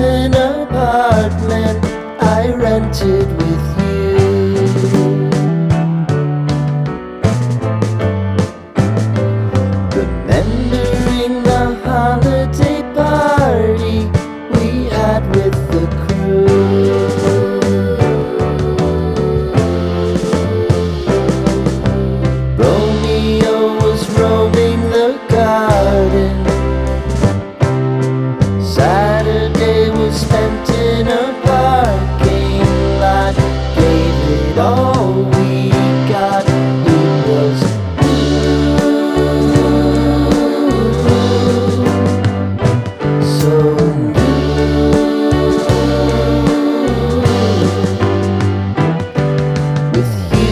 an apartment I rented with you. Remembering the holiday party we had with the crew. Romeo was roaming the garden. Saturday was spent in a parking lot. Gave it all we got. It was so with you.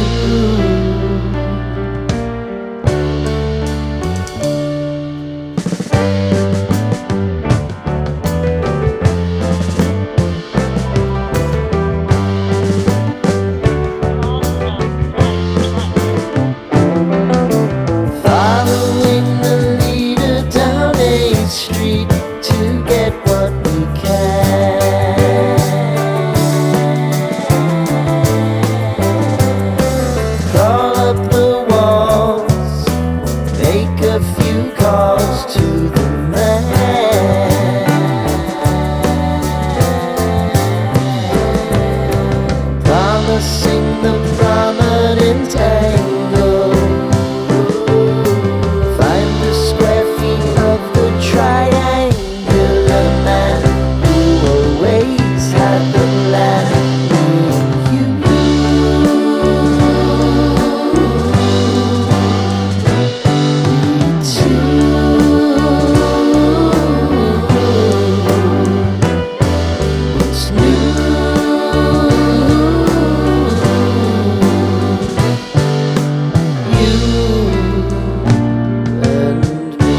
Following the leader down 8th Street to get what we can. Crawl up the walls, make a few calls to the man. Promising the prominent angle. Find the square feet of the triangular man who always had the plan. You what's new? You and me.